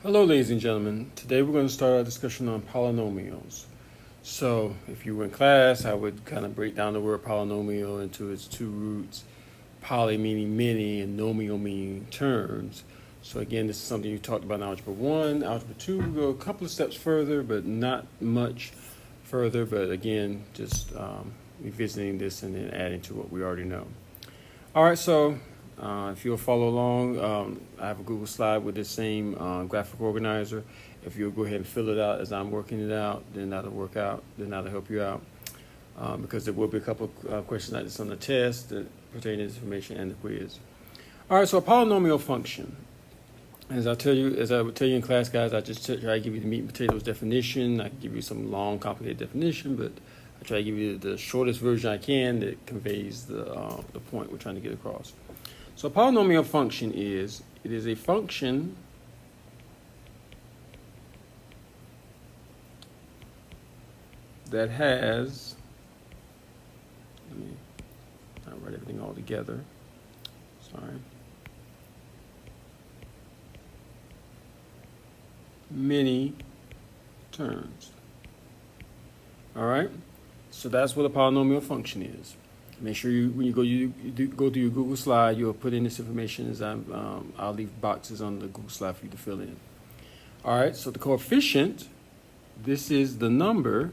Hello, ladies and gentlemen. Today we're going to start our discussion on polynomials. So, if you were in class, I would kind of break down the word polynomial into its two roots, poly meaning many and nomial meaning terms. So again, this is something you talked about in Algebra 1. Algebra 2, we'll go a couple of steps further, but not much further. But again, just revisiting this and then adding to what we already know. All right, so if you'll follow along, I have a Google slide with this same graphic organizer. If you'll go ahead and fill it out as I'm working it out, then that'll work out, then that'll help you out. Because there will be a couple of questions like this on the test that pertain to this information and the quiz. All right, so a polynomial function. As I would tell you in class, guys, I just try to give you the meat and potatoes definition. I can give you some long, complicated definition, but I try to give you the shortest version I can that conveys the point we're trying to get across. So a polynomial function is a function that has, let me not write everything all together, sorry, many terms. All right, so that's what a polynomial function is. Make sure when you go to your Google slide, you'll put in this information as I'll leave boxes on the Google slide for you to fill in. All right, so the coefficient, this is the number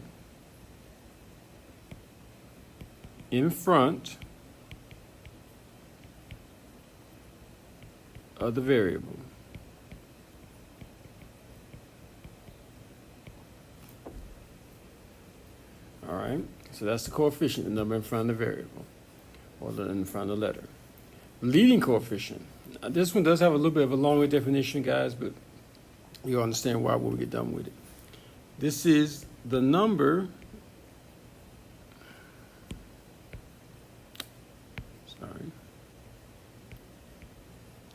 in front of the variable. All right, so that's the coefficient, the number in front of the variable, or in front of the letter. Leading coefficient. Now, this one does have a little bit of a longer definition, guys, but you'll understand why when we get done with it. This is the number,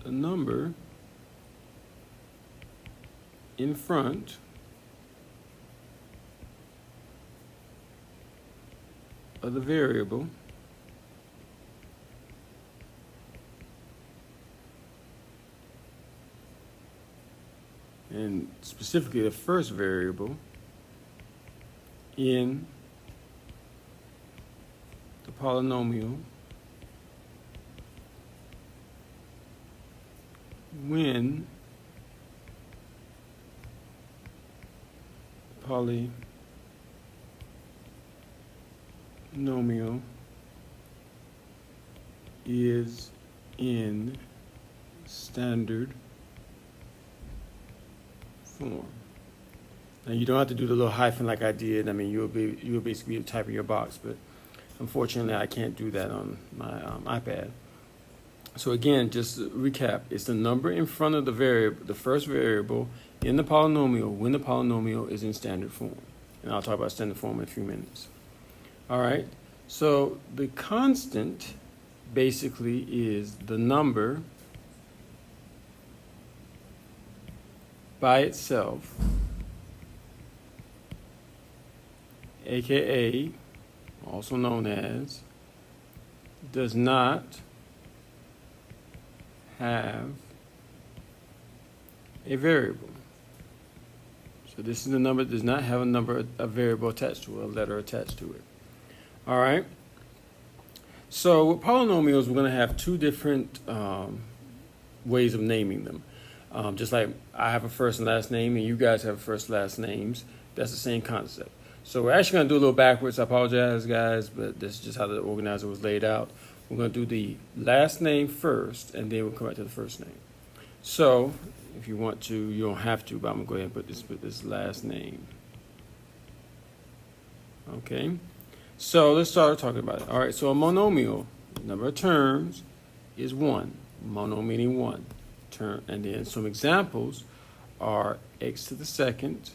the number in front of the variable and specifically the first variable in the polynomial when polynomial is in standard form. Now you don't have to do the little hyphen like I did. I mean, you'll basically be typing your box, but unfortunately I can't do that on my iPad. So again, just to recap, it's the number in front of the variable, the first variable in the polynomial when the polynomial is in standard form. And I'll talk about standard form in a few minutes. All right, so the constant basically is the number by itself, aka also known as does not have a variable. So this is the number that does not have a variable attached to it, a letter attached to it. All right. So with polynomials, we're going to have two different ways of naming them. Just like I have a first and last name and you guys have first and last names, that's the same concept. So we're actually going to do a little backwards. I apologize, guys, but this is just how the organizer was laid out. We're going to do the last name first, and then we'll come back to the first name. So if you want to, you don't have to, but I'm going to go ahead and put this last name. Okay, so let's start talking about it. All right, so a monomial, number of terms, is 1. Mono meaning 1 term. And then some examples are x to the second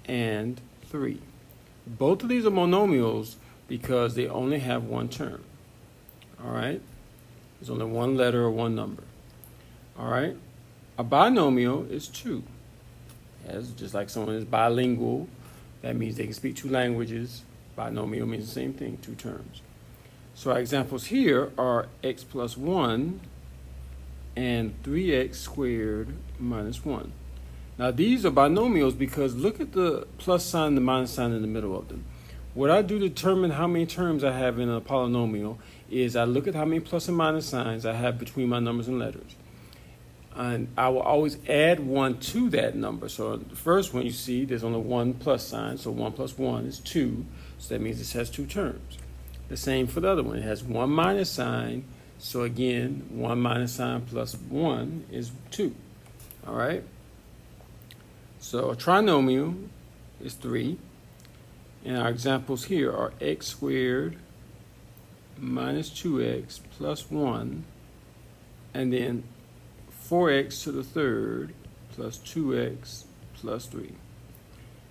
and 3. Both of these are monomials because they only have one term. All right, there's only one letter or one number. All right, a binomial is 2. As just like someone is bilingual, that means they can speak 2 languages. Binomial means the same thing, 2 terms. So our examples here are x plus 1 and 3x squared minus 1. Now these are binomials because look at the plus sign and the minus sign in the middle of them. What I do to determine how many terms I have in a polynomial is I look at how many plus and minus signs I have between my numbers and letters. And I will always add 1 to that number. So the first one you see, there's only one plus sign, so 1 plus 1 is 2. So that means this has 2 terms. The same for the other one. It has 1 minus sign, so again, 1 minus sign plus 1 is 2. All right? So a trinomial is 3. And our examples here are x squared minus 2x plus 1, and then 4x to the third plus 2x plus 3.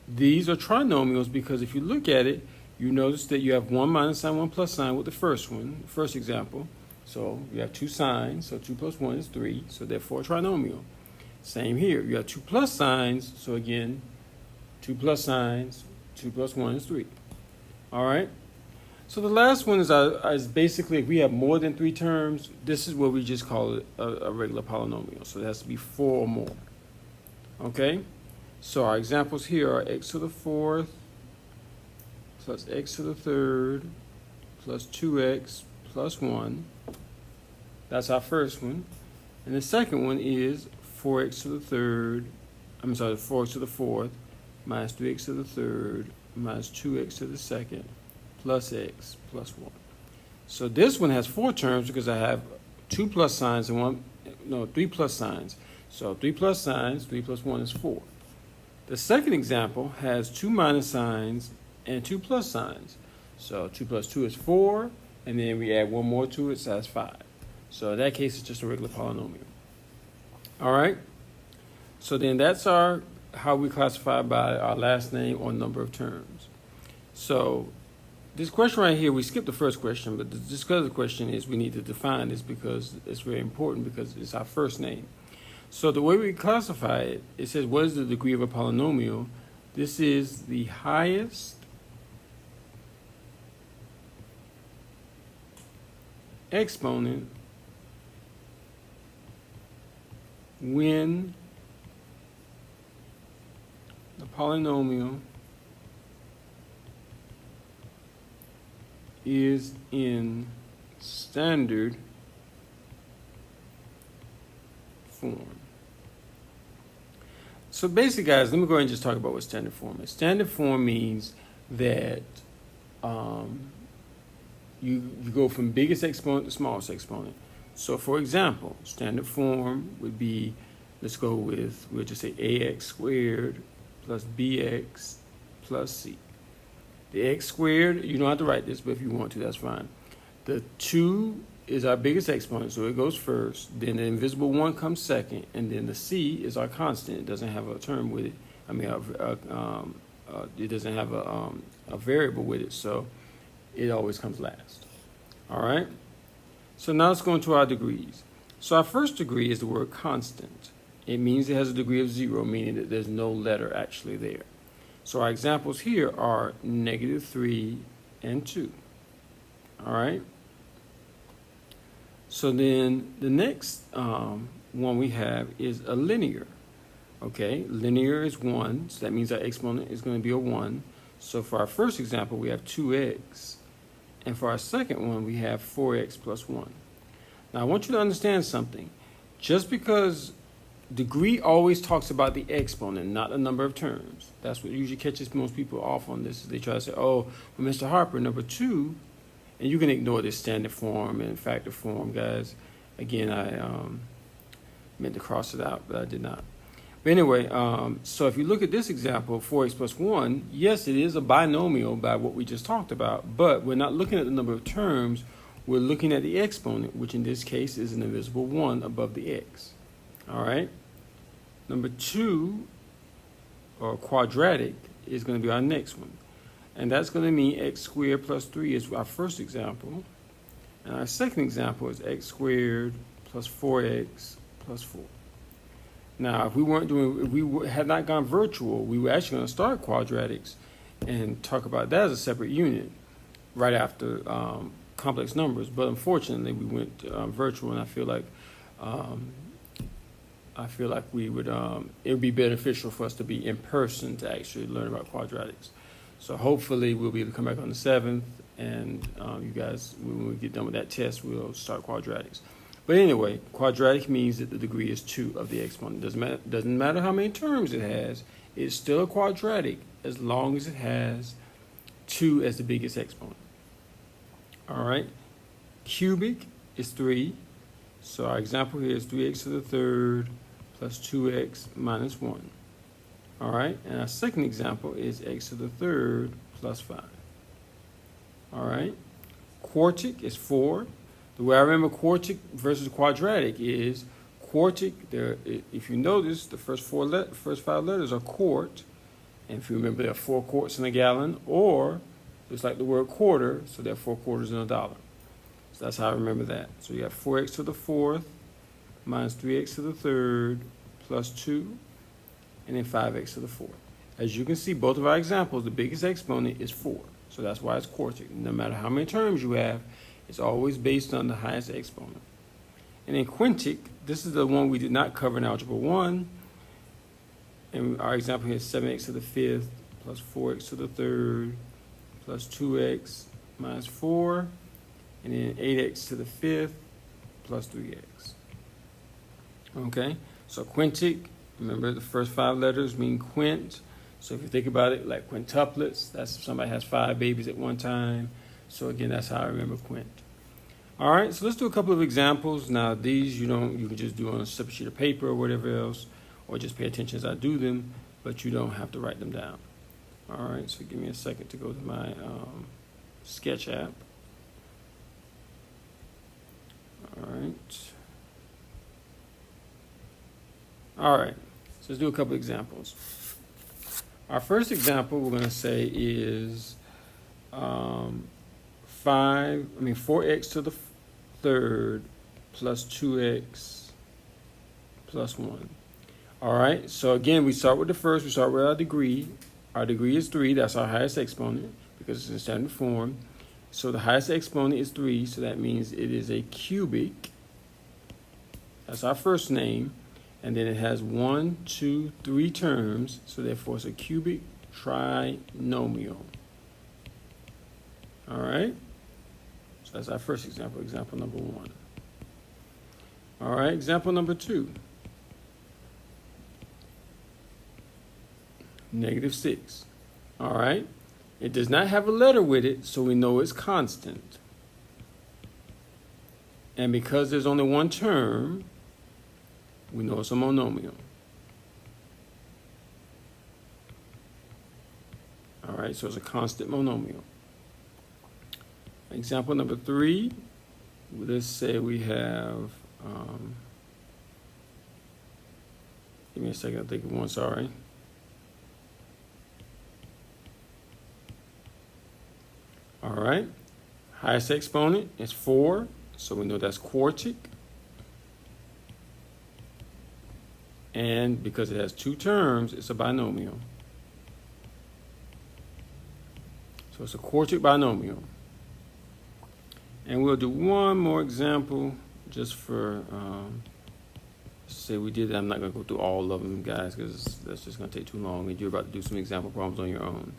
These are trinomials because if you look at it, you notice that you have 1 minus sign, 1 plus sign with the first one, first example. So you have 2 signs, so 2 plus 1 is 3, so therefore a trinomial. Same here, you have 2 plus signs, so again, 2 plus signs, 2 plus 1 is 3. All right? So the last one is basically if we have more than 3 terms, this is what we just call it a regular polynomial. So it has to be 4 or more. Okay? So our examples here are x to the 4th plus x to the 3rd plus 2x plus 1. That's our first one. And the second one is 4x to the 3rd, 4x to the 4th minus 3x to the 3rd minus 2x to the 2nd plus x plus 1. So this one has 4 terms because I have 2 plus signs and 3 plus signs. So 3 plus signs, 3 plus 1 is 4. The second example has 2 minus signs and 2 plus signs. So 2 plus 2 is 4, and then we add 1 more to it, so that's 5. So in that case, it's just a regular polynomial. All right? So then that's how we classify by our last name or number of terms. So this question right here, we skipped the first question, but this other question is we need to define this because it's very important because it's our first name. So the way we classify it, it says what is the degree of a polynomial? This is the highest exponent when the polynomial is in standard form. So basically, guys, let me go ahead and just talk about what standard form is. Standard form means that you go from biggest exponent to smallest exponent. So for example, standard form would be, we'll just say ax squared plus bx plus c. The x squared, you don't have to write this, but if you want to, that's fine. The 2 is our biggest exponent, so it goes first. Then the invisible 1 comes second, and then the c is our constant. It doesn't have a term with it. It doesn't have a variable with it, so it always comes last. All right? So now let's go into our degrees. So our first degree is the word constant. It means it has a degree of 0, meaning that there's no letter actually there. So our examples here are -3 and 2. All right? So then the next one we have is a linear. Okay, linear is 1, so that means our exponent is going to be a 1. So for our first example, we have 2x. And for our second one, we have 4x plus 1. Now, I want you to understand something. Just because degree always talks about the exponent, not the number of terms. That's what usually catches most people off on this. They try to say, oh, well, Mr. Harper, number 2, and you can ignore this standard form and factor form, guys. Again, I meant to cross it out, but I did not. But anyway, so if you look at this example, 4x plus 1, yes, it is a binomial by what we just talked about, but we're not looking at the number of terms. We're looking at the exponent, which in this case is an invisible 1 above the x. All right? Number 2, or quadratic, is going to be our next one. And that's going to mean x squared plus 3 is our first example. And our second example is x squared plus 4x plus 4. Now, if we had not gone virtual, we were actually going to start quadratics and talk about that as a separate unit right after complex numbers. But unfortunately, we went virtual, and I feel like I feel like it would be beneficial for us to be in person to actually learn about quadratics. So hopefully we'll be able to come back on the 7th, and you guys, when we get done with that test, we'll start quadratics. But anyway, quadratic means that the degree is 2 of the exponent. Doesn't matter how many terms it has, it's still a quadratic as long as it has 2 as the biggest exponent. All right, cubic is 3. So our example here is 3x to the third plus 2x minus 1. All right, and our second example is x to the third plus 5. All right, quartic is 4. The way I remember quartic versus quadratic is quartic, if you notice, the first 5 letters are quart. And if you remember, there are 4 quarts in a gallon, or just like the word quarter, so there are 4 quarters in a dollar. So that's how I remember that. So you have 4x to the fourth minus 3x to the third plus 2, and then 5x to the fourth. As you can see, both of our examples, the biggest exponent is 4. So that's why it's quartic. No matter how many terms you have, it's always based on the highest exponent. And then quintic, this is the one we did not cover in Algebra 1. And our example here is 7x to the fifth plus 4x to the third plus 2x minus 4. And then 8x to the fifth plus 3x. Okay, so quintic, remember the first 5 letters mean quint. So if you think about it like quintuplets, that's if somebody has 5 babies at one time. So again, that's how I remember quint. All right, so let's do a couple of examples. Now these you can just do on a separate sheet of paper or whatever else, or just pay attention as I do them, but you don't have to write them down. All right, so give me a second to go to my Sketch app. All right, so let's do a couple examples. Our first example we're going to say is 4x to the third plus 2x plus 1. All right, so again, we start with the first, we start with our degree. Our degree is 3, that's our highest exponent because it's in standard form. So the highest exponent is 3, so that means it is a cubic. That's our first name. And then it has 1, 2, 3 terms, so therefore it's a cubic trinomial. All right? So that's our first example, example number 1. All right, example number 2. -6. All right? It does not have a letter with it, so we know it's constant. And because there's only one term, we know it's a monomial. All right, so it's a constant monomial. Example number 3, let's say we have, give me a second, I think of one, sorry. All right, highest exponent is 4, so we know that's quartic. And because it has 2 terms, it's a binomial. So it's a quartic binomial. And we'll do one more example just for, say we did, I'm not going to go through all of them, guys, because that's just going to take too long, and you're about to do some example problems on your own.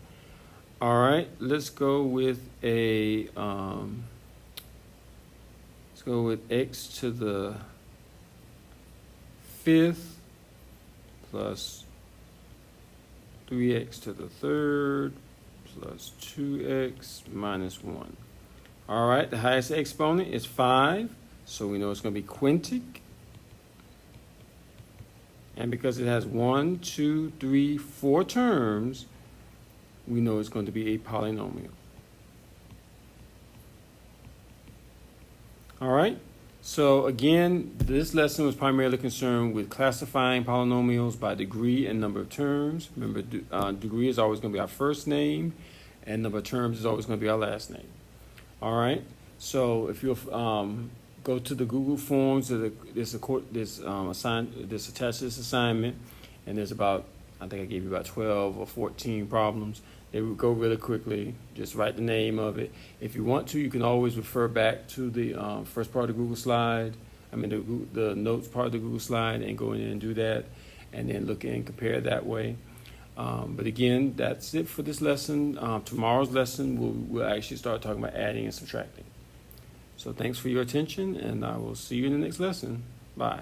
All right, let's go with x to the fifth plus 3x to the third plus 2x minus 1. All right, the highest exponent is 5, so we know it's going to be quintic. And because it has 1, 2, 3, 4 terms, we know it's going to be a polynomial. All right, so again, this lesson was primarily concerned with classifying polynomials by degree and number of terms. Remember, degree is always going to be our first name, and number of terms is always going to be our last name. All right, so if you'll go to the Google Forms, this attached to this assignment, and there's about, I think I gave you about 12 or 14 problems. They would go really quickly. Just write the name of it. If you want to, you can always refer back to the first part of the Google slide the notes part of the Google slide, and go in and do that, and then look and compare that way. But again, that's it for this lesson. Tomorrow's lesson, we'll actually start talking about adding and subtracting. So thanks for your attention, and I will see you in the next lesson. Bye.